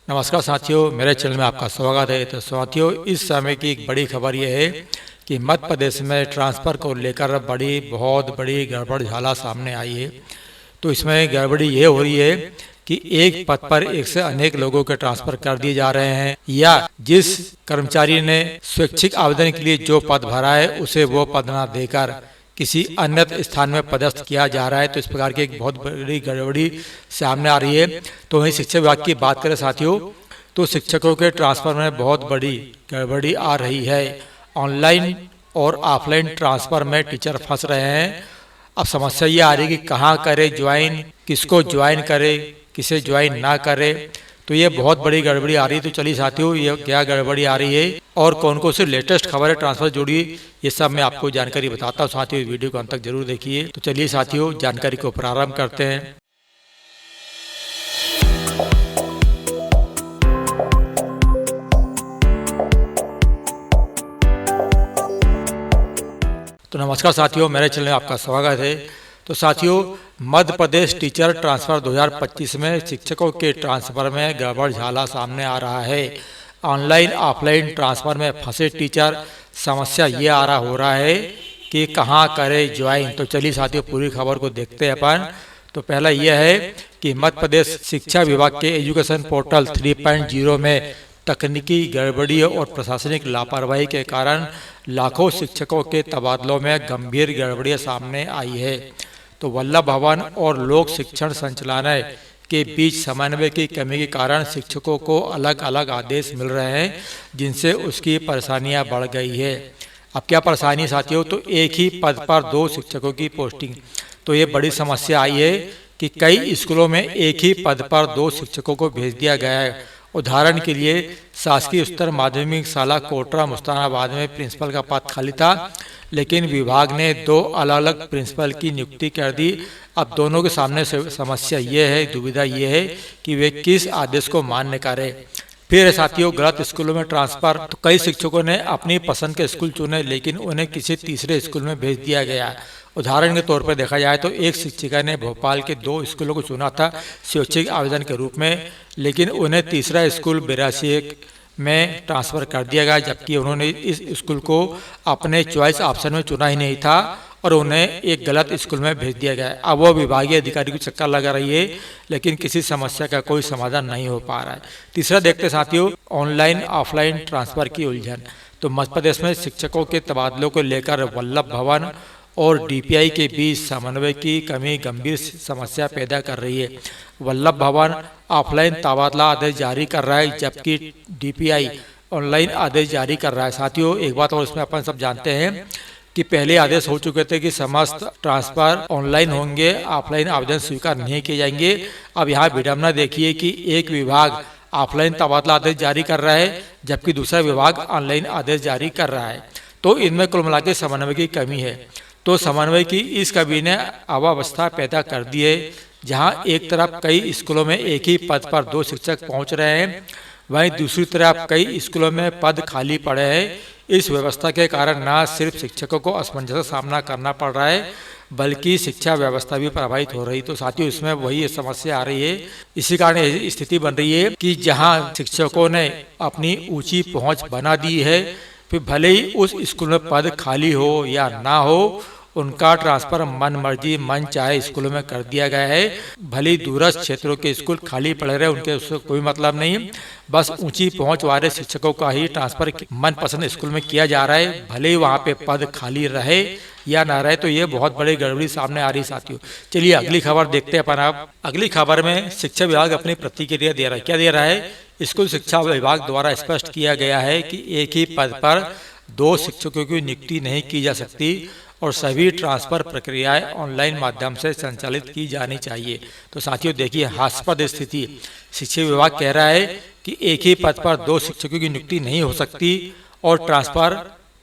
नमस्कार साथियों, मेरे चैनल में आपका स्वागत है। तो साथियों, इस समय की एक बड़ी खबर यह है कि मध्य प्रदेश में ट्रांसफ़र को लेकर बहुत बड़ी गड़बड़ झाला सामने आई है। तो इसमें गड़बड़ी ये हो रही है कि एक पद पर एक से अनेक लोगों के ट्रांसफ़र कर दिए जा रहे हैं, या जिस कर्मचारी ने स्वैच्छिक आवेदन के लिए जो पद भरा है उसे वो पद न देकर किसी अन्य स्थान में पदस्थ किया जा रहा है। तो इस प्रकार की एक बहुत बड़ी गड़बड़ी सामने आ रही है। तो वहीं शिक्षा विभाग की बात करें साथियों, तो शिक्षकों के ट्रांसफर में बहुत बड़ी गड़बड़ी आ रही है। ऑनलाइन और ऑफलाइन ट्रांसफर में टीचर फंस रहे हैं। अब समस्या ये आ रही है कि कहाँ करे ज्वाइन, किसको ज्वाइन करे, किसे ज्वाइन ना करे। तो ये बहुत बड़ी गड़बड़ी आ रही है। तो चलिए साथियों, ये क्या गड़बड़ी आ रही है और कौन कौन से लेटेस्ट खबर है ट्रांसफर जुड़ी, ये सब मैं आपको जानकारी बताता हूँ। साथियों, वीडियो को अंत तक जरूर देखिए। तो चलिए साथियों, जानकारी को प्रारंभ करते हैं। तो नमस्कार साथियों, मेरे चैनल में आपका स्वागत है। तो साथियों, मध्य प्रदेश टीचर ट्रांसफ़र 2025 में शिक्षकों के ट्रांसफ़र में गड़बड़ झाला सामने आ रहा है। ऑनलाइन ऑफलाइन ट्रांसफ़र में फंसे टीचर, समस्या ये हो रहा है कि कहाँ करे ज्वाइन। तो चलिए साथियों, पूरी खबर को देखते हैं अपन। तो पहला यह है कि मध्य प्रदेश शिक्षा विभाग के एजुकेशन पोर्टल 3.0 में तकनीकी गड़बड़ी और प्रशासनिक लापरवाही के कारण लाखों शिक्षकों के तबादलों में गंभीर गड़बड़ियां सामने आई है। तो वल्लभ भवन और लोक शिक्षण संचालनालय के बीच समन्वय की कमी के कारण शिक्षकों को अलग अलग आदेश मिल रहे हैं, जिनसे उसकी परेशानियां बढ़ गई है। अब क्या परेशानी साथियों, तो एक ही पद पर 2 शिक्षकों की पोस्टिंग। तो ये बड़ी समस्या आई है कि कई स्कूलों में एक ही पद पर 2 शिक्षकों को भेज दिया गया है। उदाहरण के लिए शासकीय उच्चतर माध्यमिक शाला कोटरा मुस्तानाबाद में प्रिंसिपल का पद खाली था, लेकिन विभाग ने 2 अलग अलग प्रिंसिपल की नियुक्ति कर दी। अब दोनों के सामने समस्या ये है, दुविधा ये है कि वे किस आदेश को मान्य करें। फिर साथियों, गलत स्कूलों में ट्रांसफर। तो कई शिक्षकों ने अपनी पसंद के स्कूल चुने, लेकिन उन्हें किसी तीसरे स्कूल में भेज दिया गया। उदाहरण के तौर पर देखा जाए तो एक शिक्षिका ने भोपाल के 2 स्कूलों को चुना था स्वैच्छिक आवेदन के रूप में, लेकिन उन्हें तीसरा स्कूल 82 में ट्रांसफ़र कर दिया गया, जबकि उन्होंने इस स्कूल को अपने चॉइस ऑप्शन में चुना ही नहीं था और उन्हें एक गलत स्कूल में भेज दिया गया। अब वो विभागीय अधिकारी को चक्कर लगा रही है, लेकिन किसी समस्या का कोई समाधान नहीं हो पा रहा है। तीसरा देखते साथियों, ऑनलाइन ऑफलाइन ट्रांसफ़र की उलझन। तो मध्य प्रदेश में शिक्षकों के तबादलों को लेकर वल्लभ भवन और डीपीआई के बीच समन्वय की कमी गंभीर समस्या पैदा कर रही है। वल्लभ भवन ऑफलाइन तबादला आदेश जारी कर रहा है, जबकि डीपीआई ऑनलाइन आदेश जारी कर रहा है। साथियों, एक बात और इसमें अपन सब जानते हैं कि पहले आदेश हो चुके थे कि समस्त ट्रांसफर ऑनलाइन होंगे, ऑफलाइन आवेदन स्वीकार नहीं किए जाएंगे। अब यहाँ विडंबना देखिए कि एक विभाग ऑफलाइन तबादला आदेश जारी कर रहा है, जबकि दूसरा विभाग ऑनलाइन आदेश जारी कर रहा है। तो इनमें कुल मिलाकर समन्वय की कमी है। तो समन्वय की इस कमी ने अव्यवस्था पैदा कर दी है, जहां एक तरफ कई स्कूलों में एक ही पद पर 2 शिक्षक पहुंच रहे हैं, वहीं दूसरी तरफ कई स्कूलों में पद खाली पड़े हैं। इस व्यवस्था के कारण न सिर्फ शिक्षकों को असमंजस का सामना करना पड़ रहा है, बल्कि शिक्षा व्यवस्था भी प्रभावित हो रही। तो साथियों, इसमें वही समस्या आ रही है। इसी कारण स्थिति बन रही है कि जहाँ शिक्षकों ने अपनी ऊंची पहुँच बना दी है, फिर भले ही उस स्कूल में पद खाली हो या ना हो, उनका ट्रांसफर मन मर्जी मन चाहे स्कूलों में कर दिया गया है। भले ही दूरस्थ क्षेत्रों के स्कूल खाली पड़े रहे, उनके उससे कोई मतलब नहीं। बस ऊंची पहुंच वाले शिक्षकों का ही ट्रांसफर मनपसंद स्कूल में किया जा रहा है, भले ही वहां पे पद खाली रहे या ना रहे। तो ये बहुत बड़ी गड़बड़ी सामने आ रही साथियों। चलिए अगली खबर देखते हैं अपन। आप अगली खबर में शिक्षा विभाग अपनी प्रतिक्रिया दे रहा है। क्या दे रहा है? स्कूल शिक्षा विभाग द्वारा स्पष्ट किया गया है कि एक ही पद पर 2 शिक्षकों की नियुक्ति नहीं की जा सकती और सभी ट्रांसफर प्रक्रियाएं ऑनलाइन माध्यम से संचालित की जानी चाहिए। तो साथियों देखिए, हास्यास्पद स्थिति। शिक्षा विभाग कह रहा है कि एक ही पद पर 2 शिक्षकों की नियुक्ति नहीं हो सकती और ट्रांसफर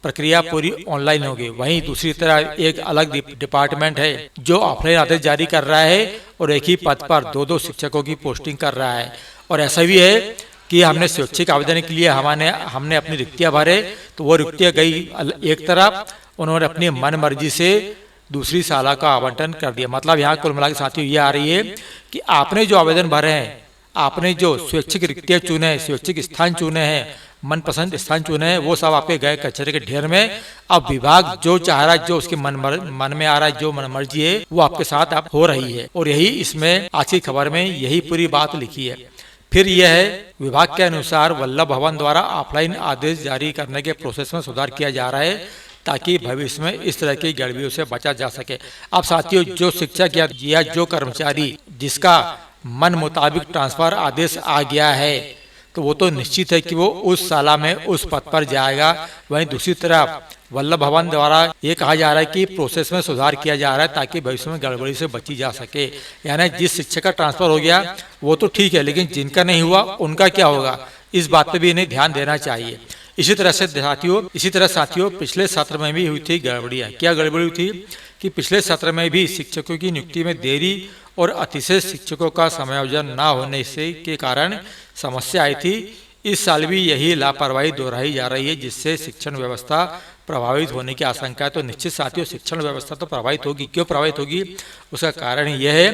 प्रक्रिया पूरी ऑनलाइन होगी। वहीं दूसरी तरफ एक अलग डिपार्टमेंट है जो ऑफलाइन आदेश जारी कर रहा है और एक ही पद पर 2 शिक्षकों की पोस्टिंग कर रहा है। और ऐसा भी है कि हमने स्वैच्छिक आवेदन के लिए हमने अपनी रिक्तियां भरे, तो वो रिक्तियां गई एक तरफ, उन्होंने अपनी मन मर्जी से दूसरी शाला का आवंटन कर दिया। मतलब यहाँ कुल मिलाकर साथियों ये आ रही है कि आपने जो आवेदन भरे हैं, आपने जो स्वैच्छिक रिक्तियां चुने, स्वैच्छिक स्थान चुने हैं, मनपसंद स्थान चुने हैं, वो सब आपके गए कचरे के ढेर में। अब विभाग जो चाह रहा है, जो उसके मन में आ रहा है, जो मन मर्जी है, वो आपके साथ अब हो रही है। और यही इसमें आज की खबर में यही पूरी बात लिखी है। फिर यह है, विभाग के अनुसार वल्लभ भवन द्वारा ऑफलाइन आदेश जारी करने के प्रोसेस में सुधार किया जा रहा है ताकि भविष्य में इस तरह की गड़बड़ियों से बचा जा सके। अब साथियों, जो शिक्षक या जो कर्मचारी जिसका मन मुताबिक ट्रांसफर आदेश आ गया है, तो वो तो निश्चित है कि वो उस साला में उस पद पर जाएगा। वहीं दूसरी तरफ वल्लभ भवन द्वारा ये कहा जा रहा है कि प्रोसेस में सुधार किया जा रहा है ताकि भविष्य में गड़बड़ी से बची जा सके। यानी जिस शिक्षक का ट्रांसफर हो गया वो तो ठीक है, लेकिन जिनका नहीं हुआ उनका क्या होगा, इस बात पे भी इन्हें ध्यान देना चाहिए। इसी तरह साथियों पिछले सत्र में भी हुई थी गड़बड़ियाँ। क्या गड़बड़ी हुई थी कि पिछले सत्र में भी शिक्षकों की नियुक्ति में देरी और अतिशय शिक्षकों का समायोजन न होने से के कारण समस्या आई थी। इस साल भी यही लापरवाही दोहराई जा रही है, जिससे शिक्षण व्यवस्था प्रभावित होने की आशंका है। तो निश्चित साथियों, शिक्षण व्यवस्था तो प्रभावित होगी। क्यों प्रभावित होगी? उसका कारण यह है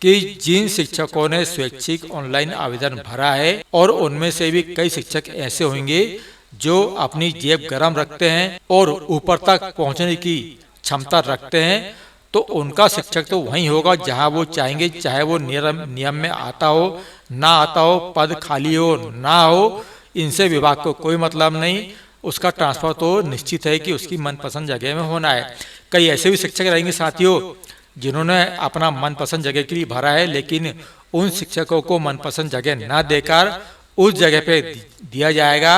कि जिन शिक्षकों ने स्वैच्छिक ऑनलाइन आवेदन भरा है, और उनमें से भी कई शिक्षक ऐसे होंगे जो अपनी जेब गरम रखते हैं और ऊपर तक पहुंचने की क्षमता रखते हैं, तो उनका शिक्षक तो वहीं होगा जहां वो चाहेंगे, चाहे वो नियम में आता हो ना आता हो, पद खाली हो ना हो, इनसे विभाग को कोई मतलब नहीं। उसका ट्रांसफर तो निश्चित है कि उसकी मनपसंद जगह में होना है। कई ऐसे भी शिक्षक रहेंगे साथियों जिन्होंने अपना मनपसंद जगह के लिए भरा है, लेकिन उन शिक्षकों को मनपसंद जगह न देकर उस जगह पे दिया जाएगा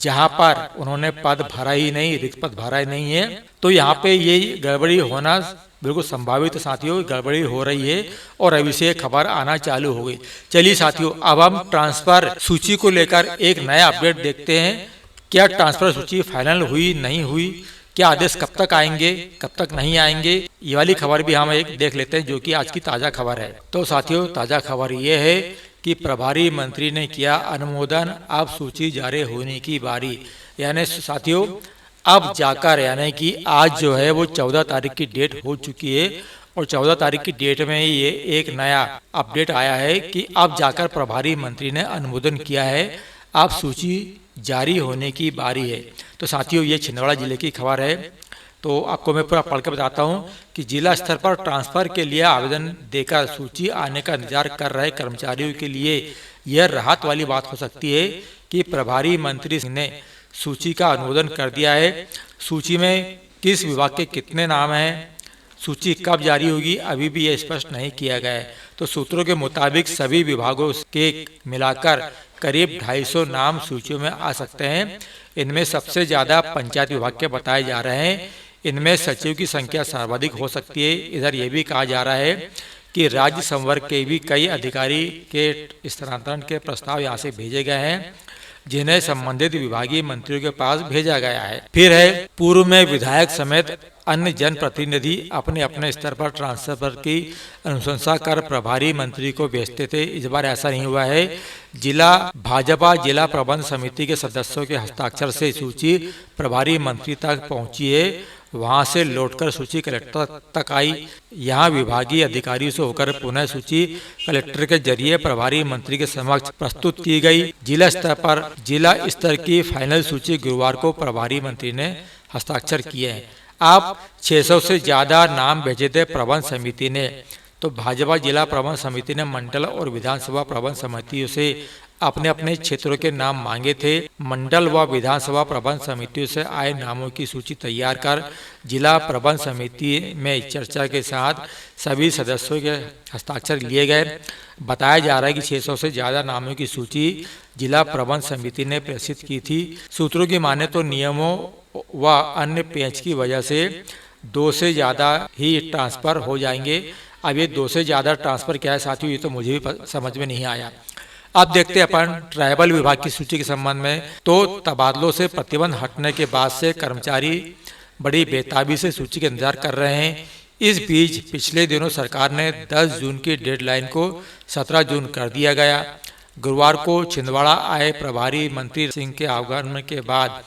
जहां पर उन्होंने पद भरा ही नहीं, रिक्त पद भरा ही नहीं है। तो यहाँ पे ये गड़बड़ी होना बिल्कुल संभावित साथियों, गड़बड़ी हो रही है और अभी से खबर आना चालू हो गई। चलिए साथियों, अब हम ट्रांसफर सूची को लेकर एक नया अपडेट देखते हैं। क्या ट्रांसफर सूची फाइनल हुई, नहीं हुई, क्या आदेश कब तक आएंगे, कब तक नहीं आएंगे, ये वाली खबर भी हम एक देख लेते हैं, जो कि आज की ताज़ा खबर है। तो साथियों, ताज़ा खबर ये है कि प्रभारी मंत्री ने किया अनुमोदन, अब सूची जारी होने की बारी। यानी साथियों, अब जाकर, यानी कि आज जो है वो 14 तारीख की डेट हो चुकी है, और 14 तारीख की डेट में ये एक नया अपडेट आया है कि अब जाकर प्रभारी मंत्री ने अनुमोदन किया है, अब सूची जारी होने की बारी है। तो साथियों, ये छिंदवाड़ा जिले की खबर है। तो आपको मैं पूरा पढ़ के बताता हूँ कि जिला स्तर पर ट्रांसफर के लिए आवेदन देकर सूची आने का इंतजार कर रहे कर्मचारियों के लिए यह राहत वाली बात हो सकती है कि प्रभारी मंत्री ने सूची का अनुमोदन कर दिया है। सूची में किस विभाग के कितने नाम हैं, सूची कब जारी होगी, अभी भी यह स्पष्ट नहीं किया गया है। तो सूत्रों के मुताबिक सभी विभागों के मिलाकर करीब 250 नाम सूचियों में आ सकते हैं। इनमें सबसे ज़्यादा पंचायत विभाग के बताए जा रहे हैं। इनमें सचिव की संख्या सर्वाधिक हो सकती है। इधर यह भी कहा जा रहा है कि राज्य संवर्ग के भी कई अधिकारी के स्थानांतरण के प्रस्ताव यहाँ से भेजे गए हैं, जिन्हें संबंधित विभागीय मंत्रियों के पास भेजा गया है। फिर है, पूर्व में विधायक समेत अन्य जनप्रतिनिधि अपने अपने स्तर पर ट्रांसफर की अनुशंसा कर प्रभारी मंत्री को भेजते थे। इस बार ऐसा नहीं हुआ है। भाजपा जिला प्रबंध समिति के सदस्यों के हस्ताक्षर से सूची प्रभारी मंत्री तक पहुंची है। वहां से लौटकर सूची कलेक्टर तक आई। यहाँ विभागीय अधिकारियों से होकर पुनः सूची कलेक्टर के जरिए प्रभारी मंत्री के समक्ष प्रस्तुत की गई। जिला स्तर की फाइनल सूची गुरुवार को प्रभारी मंत्री ने हस्ताक्षर किए हैं। आप 600 से ज्यादा नाम भेजे थे प्रबंध समिति ने। तो भाजपा जिला प्रबंध समिति ने मंडल और विधानसभा प्रबंध समितियों से अपने अपने क्षेत्रों के नाम मांगे थे। मंडल व विधानसभा प्रबंध समितियों से आए नामों की सूची तैयार कर जिला प्रबंध समिति में चर्चा के साथ सभी सदस्यों के हस्ताक्षर लिए गए। बताया जा रहा है कि 600 से ज़्यादा नामों की सूची जिला प्रबंध समिति ने प्रेषित की थी। सूत्रों की माने तो नियमों व अन्य पेच की वजह से 2 से ज़्यादा ही ट्रांसफ़र हो जाएंगे। अब ये 2 से ज़्यादा ट्रांसफ़र क्या है साथियों, ये तो मुझे भी समझ में नहीं आया। अब देखते हैं अपन ट्राइबल विभाग की सूची के संबंध में। तो तबादलों से प्रतिबंध हटने के बाद से कर्मचारी बड़ी बेताबी से सूची का इंतजार कर रहे हैं। इस बीच पिछले दिनों सरकार ने 10 जून की डेडलाइन को 17 जून कर दिया गया। गुरुवार को छिंदवाड़ा आए प्रभारी मंत्री सिंह के आगमन के बाद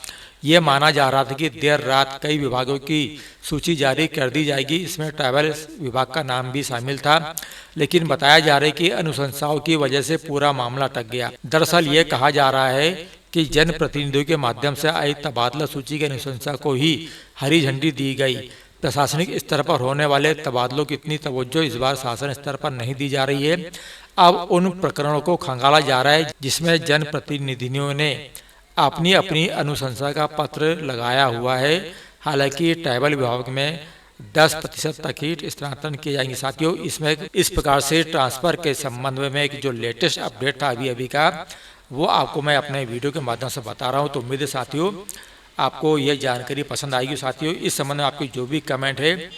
ये माना जा रहा था कि देर रात कई विभागों की सूची जारी कर दी जाएगी, इसमें ट्रैवल विभाग का नाम भी शामिल था, लेकिन बताया जा रहा है कि अनुशंसाओं की वजह से पूरा मामला अटक गया। दरअसल ये कहा जा रहा है कि जनप्रतिनिधियों के माध्यम से आई तबादला सूची की अनुशंसा को ही हरी झंडी दी गई। प्रशासनिक स्तर पर होने वाले तबादलों की इतनी तवज्जो इस बार शासन स्तर पर नहीं दी जा रही है। अब उन प्रकरणों को खंगाला जा रहा है जिसमें जनप्रतिनिधियों ने अपनी अपनी अनुशंसा का पत्र लगाया हुआ है। हालांकि ट्राइबल विभाग में 10% तक ही स्थानांतरण किए जाएंगे। साथियों, इसमें इस प्रकार से ट्रांसफर के संबंध में एक जो लेटेस्ट अपडेट था अभी का, वो आपको मैं अपने वीडियो के माध्यम से बता रहा हूँ। तो उम्मीद है साथियों आपको ये जानकारी पसंद आएगी। साथियों, इस संबंध में आपकी जो भी कमेंट है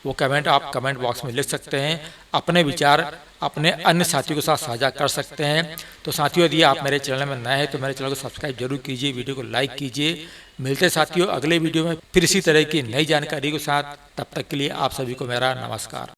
वो कमेंट आप कमेंट बॉक्स में लिख सकते हैं। अपने विचार अपने अन्य साथियों के साथ साझा कर सकते हैं। तो साथियों, यदि आप मेरे चैनल में नए हैं तो मेरे चैनल को सब्सक्राइब जरूर कीजिए, वीडियो को लाइक कीजिए। मिलते साथियों अगले वीडियो में फिर इसी तरह की नई जानकारी के साथ। तब तक के लिए आप सभी को मेरा नमस्कार।